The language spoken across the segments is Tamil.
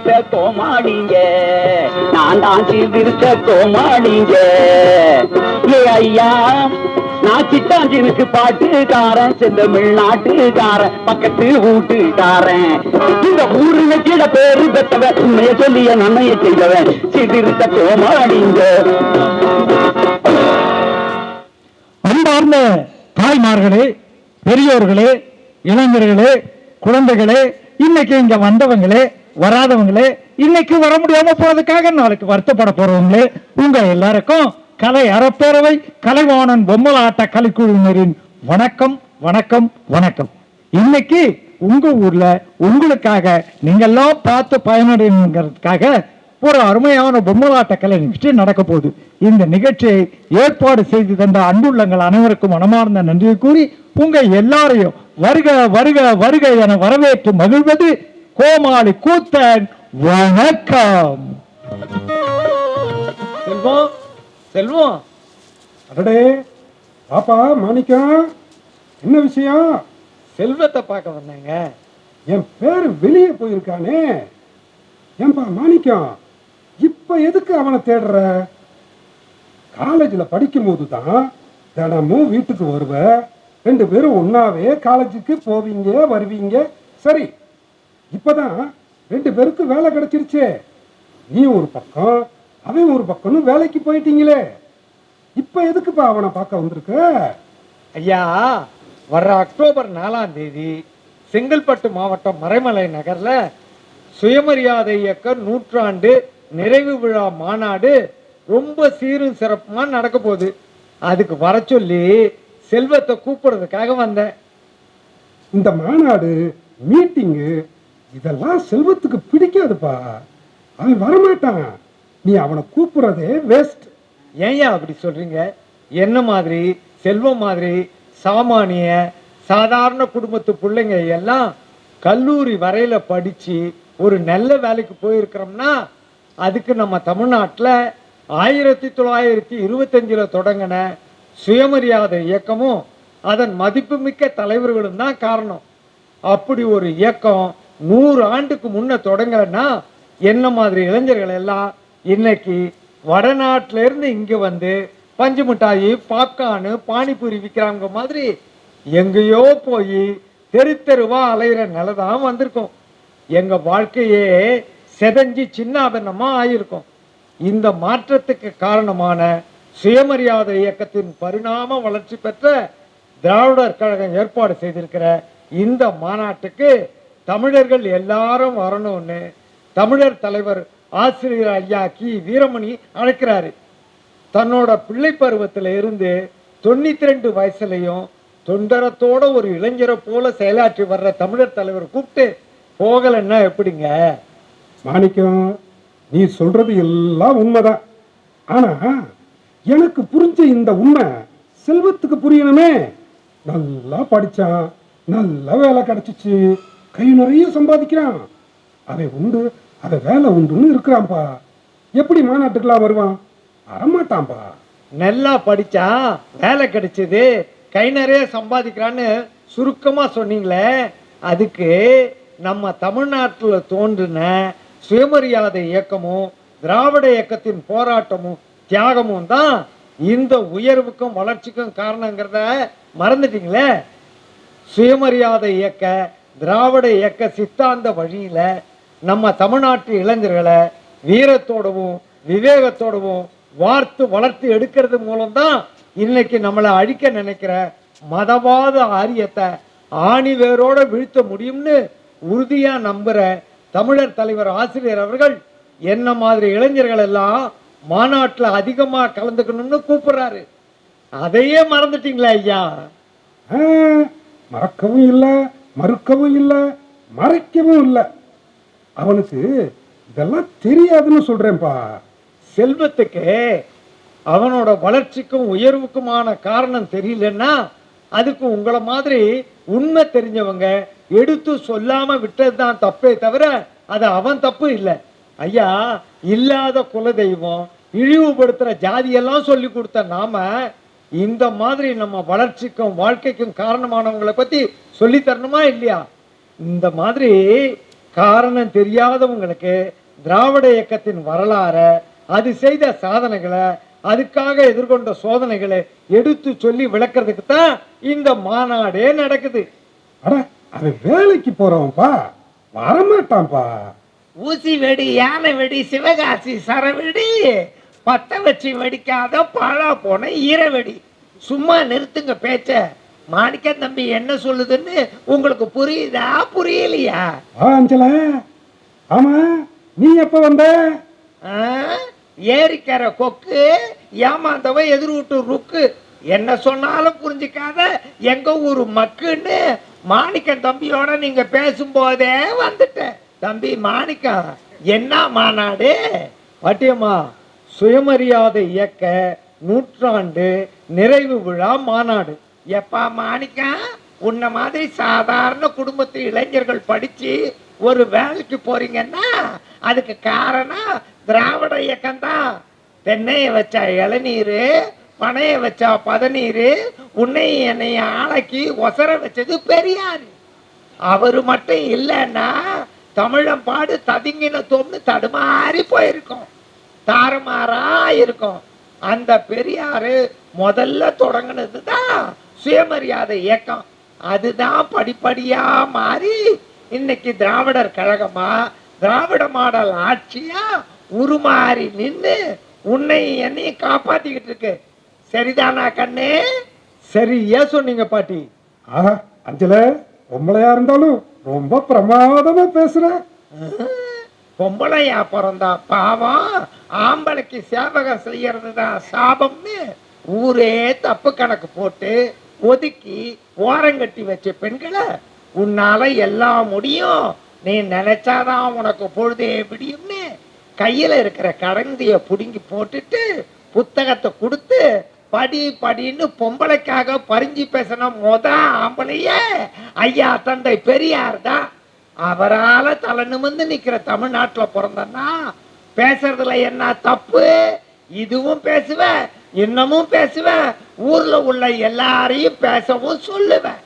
சீர்திருத்த கோமாளிங்க, நான் தான் சீர்திருத்த கோமாளிங்க. ஏ ஐயா, நான் சிட்டாஞ்சினுக்கு பாட்டுக்காரன், செந்தமிழ் நாட்டுக்காரன், பக்கத்து வீட்டுக்காரன். இந்த ஊரு வச்சிட பேரு பெற்றவன், உண்மைய சொல்லிய நன்மையை செய்தவன், சீர்திருத்த கோமாளிங்க. அன்பார்ந்த தாய்மார்களே, பெரியோர்களே, இளைஞர்களே, குழந்தைகளே, இன்னைக்கு இங்க வந்தவங்களே, வராதவங்களே, இன்னைக்கு வர முடியாம போறதுக்காக நாளைக்கு வருத்தப்பட போறவங்களே, உங்க எல்லாருக்கும் கலை அறப்பேரவை கலைவாணன் பொம்மலாட்ட கலைக்குழுவினரின் வணக்கம் வணக்கம் வணக்கம். இன்னைக்கு உங்க ஊர்ல உங்களுக்காக நீங்க எல்லாம் பார்த்து பயனடைங்கிறதுக்காக ஒரு அருமையான பொம்மலாட்ட கலை நிகழ்ச்சி நடக்க போகுது. இந்த நிகழ்ச்சியை ஏற்பாடு செய்து தந்த அன்புள்ளங்கள் அனைவருக்கும் மனமார்ந்த நன்றி கூறி உங்க எல்லாரையும் வருக வருக வருக என வரவேற்று மகிழ்வது கோமாளி கூத்தன். வணக்கம். செல்வம், செல்வம். அடடே பாப்பா மாணிக்கம், என்ன விஷயம்? செல்வத்தை பார்க்க வந்தாங்க. என் பேரு வெளியே போயிருக்கானே. ஏன்பா மாணிக்கம், இப்ப எதுக்கு அவனை தேடுற? காலேஜில் படிக்கும் போது தான் தினமும் வீட்டுக்கு வருவ, 2 பேரும் ஒன்னாவே காலேஜுக்கு போவீங்க வருவீங்க. சரி, இப்பதான் 2 பேருக்கு வேலை கிடைச்சிருச்சே. நீ ஒரு பக்கம், அவன் ஒரு பக்கம்னு வேலைக்கு போயிட்டீங்களே. இப்ப எதுக்குப்பா அவனை பார்க்க வந்திருக்க? ஐயா, வர்ற அக்டோபர் 4ஆம் தேதி செங்கல்பட்டு மாவட்டம் மறைமலை நகர்ல சுயமரியாதை இயக்க 100ஆண்டு நிறைவு விழா மாநாடு ரொம்ப சீரும் சிறப்புமா நடக்க போகுது. அதுக்கு வர சொல்லி செல்வத்தை கூப்பிடுறதுக்காக வந்தேன். இந்த மாநாடு மீட்டிங்கு இதெல்லாம் செல்வத்துக்கு பிடிக்காதுப்பா. அவன் வரமாட்டான். நீ அவனை கூப்பிடுறதே வேஸ்ட். ஏன்யா அப்படி சொல்றீங்க? என்ன மாதிரி செல்வம் மாதிரி சாமானிய சாதாரண குடும்பத்து பிள்ளைங்க எல்லாம் கல்லூரி வரையில படிச்சு ஒரு நல்ல வேலைக்கு போயிருக்கிறோம்னா அதுக்கு நம்ம தமிழ்நாட்டில் 1925 தொடங்கின சுயமரியாதை இயக்கமும் அதன் மதிப்புமிக்க தலைவர்களும் தான் காரணம். அப்படி ஒரு இயக்கம் 100 ஆண்டுக்கு முன்ன தொடங்கலைன்னா என்ன மாதிரி இளைஞர்கள் எல்லாம் இன்னைக்கு வடநாட்டில இருந்து இங்க வந்து பஞ்சு மிட்டாயி, பாப்கார்னு, பானிபூரி விற்கிறாங்க மாதிரி எங்கேயோ போய் தெரு தெருவா அலையிற நிலைதான் வந்திருக்கும். எங்க வாழ்க்கையே செதஞ்சி சின்னாபின்னமா ஆயிருக்கும். இந்த மாற்றத்துக்கு காரணமான சுயமரியாதை இயக்கத்தின் பரிணாம வளர்ச்சி பெற்ற திராவிடர் கழகம் ஏற்பாடு செய்திருக்கிற இந்த மாநாட்டுக்கு தமிழர்கள் எல்லாரும் வரணும்னு தமிழர் தலைவர் ஆசிரியர் ஐயா கி வீரமணி அழைக்கிறாரு. தன்னோட பிள்ளை பருவத்தில் இருந்து 92 வயசுலையும் தொண்டரத்தோட ஒரு இளைஞரை போல செயலாற்றி வர்ற தமிழர் தலைவர் கூப்பிட்டு போகலன்னா எப்படிங்க? மாணிக்கம், நீ சொல்றது எல்லாம் உண்மைதான். ஆனா எனக்கு புரிஞ்ச இந்த உண்மை செல்வத்துக்கு புரியணுமே. நல்லா படிச்சான், நல்ல வேலை கிடைச்சிச்சு, கை நிறைய சம்பாதிக்கிறான், அவன் உண்டு அத வேலை உண்டுன்னு இருக்கிறான்பா. எப்படி மாநாட்டுக்கெல்லாம் வருவான்? வரமாட்டான்பா. நல்லா படிச்சா வேலை கிடைச்சது, கை நிறைய சம்பாதிக்கிறான்னு சுருக்கமா சொன்னீங்களே, அதுக்கு நம்ம தமிழ்நாட்டில் தோன்றின சுயமரியாதை இயக்கமும் திராவிட இயக்கத்தின் போராட்டமும் தியாகமும் தான் இந்த உயர்வுக்கும் வளர்ச்சிக்கும் காரணங்கிறத மறந்துட்டீங்களே. சுயமரியாதை இயக்க திராவிட இயக்க சித்தாந்த வழியில நம்ம தமிழ்நாட்டு இளைஞர்களை வீரத்தோடவும் விவேகத்தோடவும் வார்த்து வளர்த்து எடுக்கிறது மூலம்தான் இன்னைக்கு நம்மளை அழிக்க நினைக்கிற மதவாத ஆரியத்தை ஆணி வேரோட வீழ்த்த முடியும்னு உறுதியா நம்புற தமிழர் தலைவர் ஆசிரியர் அவர்கள் என்ன மாதிரி இளைஞர்கள் எல்லாம் மாநாட்டில் அதிகமா கலந்துக்கணும்னு கூப்பிடுறாரு. அதையே மறந்துட்டீங்களா ஐயா? மறக்கவும் இல்லை, மறுக்கவும் இல்லை, மறைக்கவும் இல்லை. அவனுக்கு இதெல்லாம் தெரியாதுன்னு சொல்றேன்பா. செல்வத்துக்கு அவனோட வளர்ச்சிக்கும் உயர்வுக்குமான காரணம் தெரியலன்னா அதுக்கு உங்களை மாதிரி உண்மை தெரிஞ்சவங்க எடுத்து சொல்லாம விட்டது தான் தப்பே தவிர அது அவன் தப்பு இல்லை. ஐயா, இல்லாத குலதெய்வம் இழிவுபடுத்துற ஜாதியெல்லாம் சொல்லி கொடுத்த நாம இந்த மாதிரி நம்ம வளர்ச்சிக்கும் வாழ்க்கைக்கும் காரணமானவங்களை பத்தி சொல்லி தரணுமா இல்லையா? இந்த மாதிரி காரணம் தெரியாதவங்களுக்கு திராவிட இயக்கத்தின் வரலாற, அது செய்த சாதனைகளை, அதுக்காக எதிர்கொண்ட சோதனைகளை எடுத்து சொல்லி விளக்குறதுக்கு தான் இந்த மாநாடே நடக்குது. அட அவன் வேலைக்கு போறவன்பா, வரமாட்டான்பா. ஊசி வெடி, யானை வெடி, சிவகாசி சரவெடி, பத்த வச்சு வெடிக்காத பாழா போன ஈரவெடி. சும்மா நிறுத்துங்க பேச்ச. மாணிக்க தம்பி என்ன சொல்லுதுன்னு உங்களுக்கு புரியுதா புரியலையா? அஞ்சல, ஆமா நீ எப்ப வந்த? ஆ? ஏரிக்கரை கொக்கு, ஏமாந்தவ எதிர் வீட்டு ருக்கு. என்ன சொன்னாலும் புரிஞ்சுக்காத எங்க ஊரு மக்குன்னு மாணிக்கம் தம்பியோட நீங்க பேசும்போதே வந்துட்டேன். தம்பி மாணிக்கம், என்ன மாநாடு? பாட்டியம்மா, சுயமரியாதை இயக்க நூற்றாண்டு நிறைவு விழா மாநாடு. எப்பா மாணிக்கம், உன்ன மாதிரி சாதாரண குடும்பத்து இளைஞர்கள் படிச்சு ஒரு வேலைக்கு போறீங்கன்னா அதுக்கு காரணம் திராவிட இயக்கம் தான். தென்னைய வச்சா இளநீர், பனைய வச்சா பதநீர், உன்னையும் என்னைய ஆளைக்கு ஒசர வச்சது பெரியார். அவரு மட்டும் இல்லைன்னா தமிழன் பாடு ததுங்கின தோம்னு தடுமாறி போயிருக்கும், தாறுமாறா இருக்கும். அந்த பெரியாரு முதல்ல தொடங்கினது தான் சுயமரியாதை இயக்கம். அதுதான் படிப்படியா மாறி இன்னைக்கு திராவிடர் கழகமா, திராவிட மாடல் ஆட்சியா உருமாறி நின்று உன்னை என்னையும் காப்பாத்திக்கிட்டு இருக்கு. சரிதானா கண்ணு? சரியா சொன்னீங்க பாட்டி. ஆஹா அஞ்சல, பொம்பளையா இருந்தாலும் ரொம்ப பிரமாதமா பேசுற. பொம்பளையா பிறந்தா பாவம், ஆம்பளைக்கு சேவகம் செய்யறது தான் சாபம்னு ஊரே தப்பு கணக்கு போட்டு ஒதுக்கி ஓரங்கட்டி வச்ச பெண்களை உன்னால எல்லாம் முடியும், நீ நினைச்சாதான் உனக்கு பொழுதே விடியும்னு கையில இருக்கிற கடந்திய புடுங்கி போட்டுட்டு புத்தகத்தை கொடுத்து படி படின்னு பொம்பளைக்காக பறிஞ்சு பேசின ஆம்பளைய ஐயா தந்தை பெரியார் தான். அவரால தலை நிமிர்ந்து நிக்கிற தமிழ்நாட்டுல பிறந்தன்னா பேசுறதுல என்ன தப்பு? இதுவும் பேசுவேன், இன்னமும் பேசுவேன், ஊர்ல உள்ள எல்லாரையும் பேசவும் சொல்லுவேன்.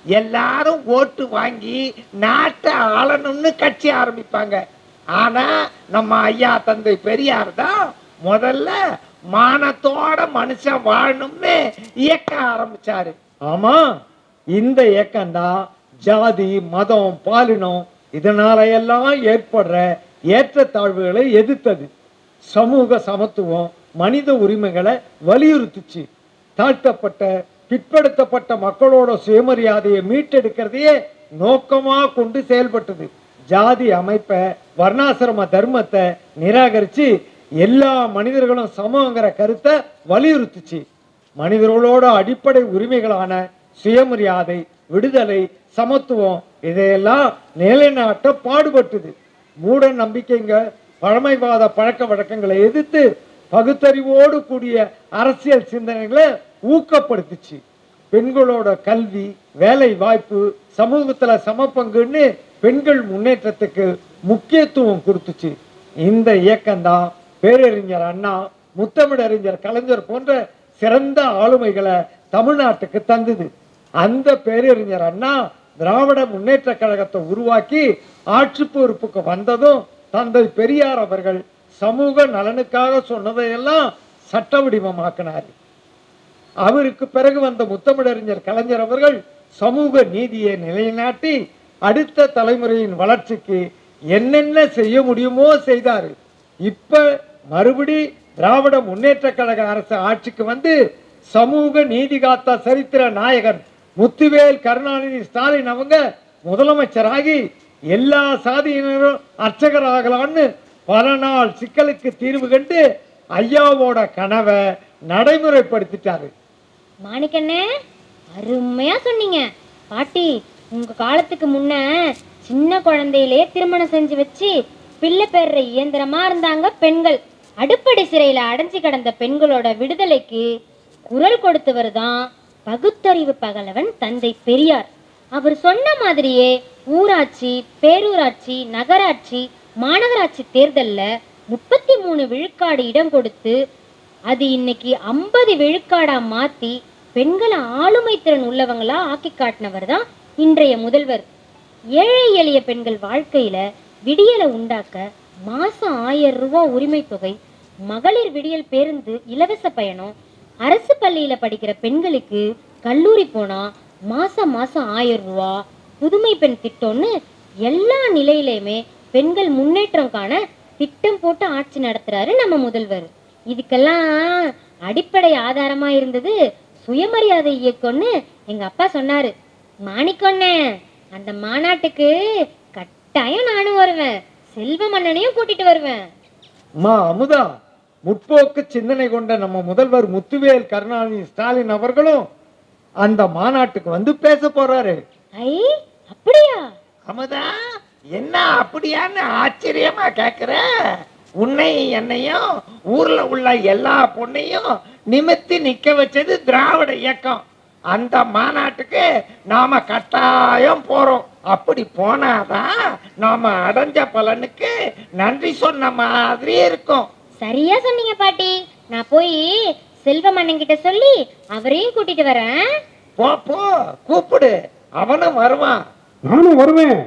எல்லாரும் ஓட்டு வாங்கி நாட்டை ஆளணும்னு கட்சி ஆரம்பிப்பாங்க. ஆனா நம்ம ஐயா தந்தை பெரியார் தான் முதல்ல மானத்தோட மனுஷன் வாழணும்னு இயக்கம் ஆரம்பிச்சாரு. ஆமா, இந்த இயக்கம்தான் ஜாதி, மதம், பாலினம் இதனால எல்லாம் ஏற்படுற ஏற்றத்தாழ்வுகளை எதிர்த்தது. சமூக சமத்துவம், மனித உரிமைகளை வலியுறுத்துச்சு. தாழ்த்தப்பட்ட பிற்படுத்தப்பட்ட மக்களோட சுயமரியாதையை மீட்டெடுக்கிறதையே நோக்கமா கொண்டு செயல்பட்டது. ஜாதி அமைப்பை, வர்ணாசிரம தர்மத்தை நிராகரிச்சு எல்லா மனிதர்களும் சமங்கிற கருத்தை வலியுறுத்துச்சு. மனிதர்களோட அடிப்படை உரிமைகளான சுயமரியாதை, விடுதலை, சமத்துவம் இதையெல்லாம் நிலைநாட்ட பாடுபட்டது. மூட நம்பிக்கைங்க, பழமைவாத பழக்க வழக்கங்களை எதிர்த்து பகுத்தறிவோடு கூடிய அரசியல் சிந்தனைகளை ஊக்கப்படுத்துச்சு. பெண்களோட கல்வி, வேலை வாய்ப்பு, சமூகத்துல சமபங்குன்னு பெண்கள் முன்னேற்றத்துக்கு முக்கியத்துவம் கொடுத்துச்சு. இந்த இயக்கம்தான் பேரறிஞர் அண்ணா, முத்தமிழறிஞர் கலைஞர் போன்ற சிறந்த ஆளுமைகளை தமிழ்நாட்டுக்கு தந்தது. அந்த பேரறிஞர் அண்ணா திராவிட முன்னேற்ற கழகத்தை உருவாக்கி ஆட்சி பொறுப்புக்கு வந்ததும் தந்தை பெரியார் அவர்கள் சமூக நலனுக்காக சொன்னதையெல்லாம் சட்ட வடிவமாக்கினார். அவருக்கு பிறகு வந்த முத்தமிழறிஞர் கலைஞர் அவர்கள் சமூக நீதியை நிலைநாட்டி அடுத்த தலைமுறையின் வளர்ச்சிக்கு என்னென்ன செய்ய முடியுமோ செய்தாரு. இப்ப மறுபடி திராவிட முன்னேற்ற கழக அரசு ஆட்சிக்கு வந்து சமூக நீதி காத்த சரித்திர நாயகன் முத்துவேல் கருணாநிதி ஸ்டாலின் அவங்க முதலமைச்சராகி எல்லா சாதியினரும் அர்ச்சகராகலான்னு பல நாள் சிக்கலுக்கு தீர்வு கண்டு ஐயாவோட கனவை நடைமுறைப்படுத்திட்டாரு. மாணிக்கண்ணே, அருமையா சொன்னீங்க. பாட்டி, உங்க காலத்துக்கு முன்ன சின்ன குழந்தையிலே திருமணம் செஞ்சு வச்சு பிள்ளை பெற இயந்திரமா இருந்தாங்க பெண்கள். அடுப்படை சிறையில அடைஞ்சு கிடந்த பெண்களோட விடுதலைக்கு குரல் கொடுத்தவர் தான் பகுத்தறிவு பகலவன் தந்தை பெரியார். அவர் சொன்ன மாதிரியே ஊராட்சி, பேரூராட்சி, நகராட்சி, மாநகராட்சி தேர்தல்ல 33 விழுக்காடு இடம் கொடுத்து அது இன்னைக்கு 50 விழுக்காடா மாத்தி பெண்களை ஆளுமை திறன் உள்ளவங்களா ஆக்கி காட்டினவர் தான் இன்றைய முதல்வர். ஏழை எளிய பெண்கள் வாழ்க்கையில விடியலை உண்டாக்க மாசம் 1000 ரூபாய் உரிமை தொகை, மகளிர் விடியல் பேருந்து இலவச பயணம், அரசு பள்ளியில படிக்கிற பெண்களுக்கு கல்லூரி போனா மாசம் 1000 ரூபாய், புதுமை பெண் திட்டம்னு எல்லா நிலையிலையுமே பெண்கள் முன்னேற்றம் காண திட்டம் போட்டு ஆட்சி நடத்துறாரு நம்ம முதல்வர். இதுக்கெல்லாம் அடிப்படை ஆதாரமா இருந்தது சுயமரியாதை இயக்கம்னு எங்க அப்பா சொன்னாரு. மாணிக்கொண்ணே, அந்த மாநாட்டுக்கு கட்டாயம் நானும் வருவேன், செல்வ மன்னனையும் கூட்டிட்டு வருவேன். அம்மா அமுதா, முற்போக்கு சிந்தனை கொண்ட நம்ம முதல்வர் முத்துவேல் கருணாநிதி ஸ்டாலின் அவர்களும் அந்த மாநாட்டுக்கு வந்து பேச போறாரு. ஐ, அப்படியா? அமுதா, என்ன அப்படியான்னு ஆச்சரியமா கேக்குற? உன்னை என்னையும் ஊர்ல உள்ள எல்லா பொண்ணையும் நிமித்தி நிக்க வச்சது திராவிட இயக்கம். அந்த மாநாட்டுக்கு நாம கட்டாயம் போறோம். அப்படி போனாதான் நாம அடைஞ்ச பலனுக்கு நன்றி சொன்ன மாதிரி இருக்கும். சரியா சொன்னீங்க பாட்டி. நான் போய் செல்வம் அண்ணன் கிட்ட சொல்லி அவரையும் கூட்டிட்டு வரேன். போ போ, கூப்பிடு, அவனும் வருவான். நானும் வருவேன்.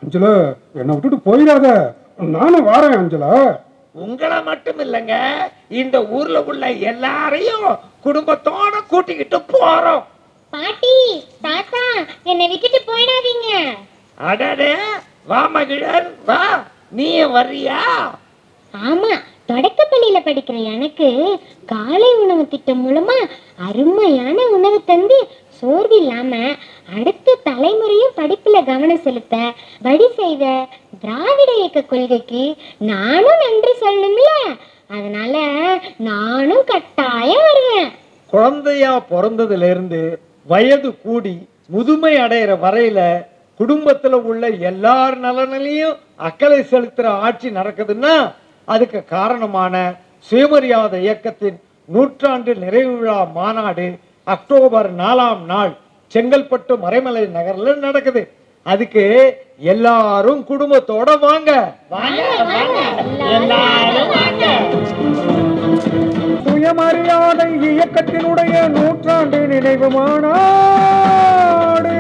அஞ்சலா, என்னை விட்டுட்டு போயிடாத. நானும் வரேன் அஞ்சலா. உங்களை மட்டும் இல்லைங்க, இந்த ஊர்ல உள்ள எல்லாரையும் குடும்பத்தோட கூட்டிக்கிட்டு போறோம். பாட்டி, தாத்தா, என்னை விட்டுட்டு போயிடாதீங்க. அடடே, வா மகிழன், வா. நீ வர்றியா? ஆமா, தொடக்கப்பள்ளியில படிக்கிற எனக்கு காலை உணவு திட்டம் மூலமா அருமையான உணவு தந்து சோர்வு இல்லாம அடுத்த தலைமுறையும் படிப்புல கவனம் செலுத்த வழி செய்த திராவிட இயக்க கொள்கைக்கு நானும் நன்றி சொல்லணும்ல. அதனால நானும் கட்டாயம் வருவேன். குழந்தையா பிறந்ததுல இருந்து வயது கூடி முதுமை அடையிற வரையில குடும்பத்துல உள்ள எல்லார் நலனிலையும் அக்கறை செலுத்துற ஆட்சி நடக்குதுன்னா அதுக்கு காரணமான சுயமரியாதை இயக்கத்தின் 100ஆண்டு நிறைவு விழா மாநாடு அக்டோபர் 4ஆம் நாள் செங்கல்பட்டு மறைமலை நகர்ல நடக்குது. அதுக்கு எல்லாரும் குடும்பத்தோட வாங்க. சுயமரியாதை இயக்கத்தினுடைய 100ஆண்டு நினைவு மாநாடு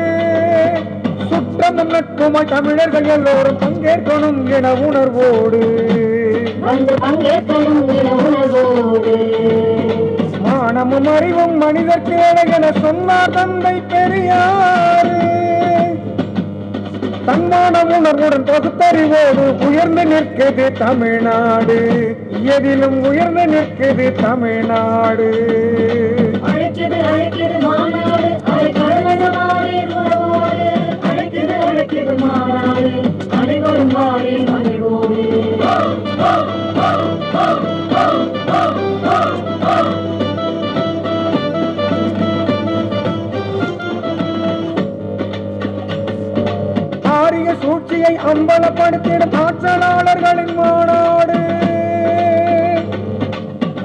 சுற்றமும் நட்புமாய் தமிழர்கள் எல்லோரும் பங்கேற்கணும் என உணர்வோடு மானமும் அறிவும் மனிதர் தேவை என சொன்னார் தந்தை பெரியார். தன்மான உணர்வுடன் பகுத்தறிவோடு உயர்ந்து நிற்குது தமிழ்நாடு, எதிலும் உயர்ந்து நிற்குது தமிழ்நாடு. ஆரிய சூழ்ச்சியை அம்பலப்படுத்திடும் ஆட்சியாளர்களின் மாநாடு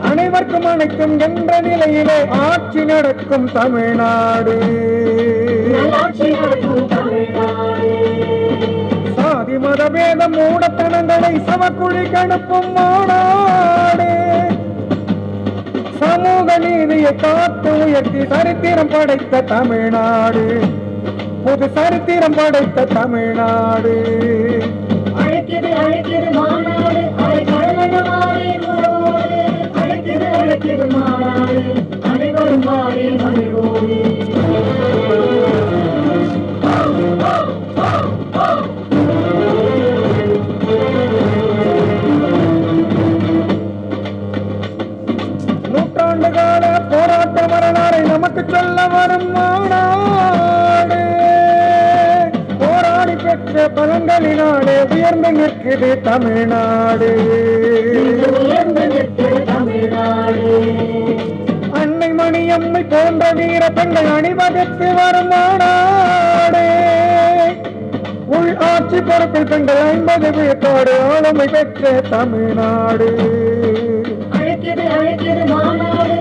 அனைவருக்கும் அனைத்தும் என்ற நிலையிலே ஆட்சி நடக்கும் தமிழ்நாடு. சாதி மத பேதம் மூடத்தனங்களை சமக்குழி கணுப்பும் மாநாடு சமூக நீதியை காத்து உயர்த்தி சரித்திரம் படைத்த தமிழ்நாடு, புது சரித்திரம் படைத்த தமிழ்நாடு. அழைக்கிறது அழைக்கிறது மாநாடு, அழைக்கிறது மாநாடு, அனைவரும் மாறி மகிழ்வோடு. நூற்றாண்டு கால போராட்ட வரலாறை நமக்கு சொல்ல வரும் மாநாடு போராடி பெற்ற பலன்களினாலே உயர்ந்து நிற்குது தமிழ்நாடு. அன்னை மணியம்மை போன்ற வீர பெண்கள் அணிவகுத்து வரும் மாநாடு உள் ஆட்சி பொறுப்பில் பெண்கள் 50 விழுக்காடு ஆளுமை பெற்ற தமிழ்நாடு. அழைக்கிறது அழைக்கிறது மாநாடு,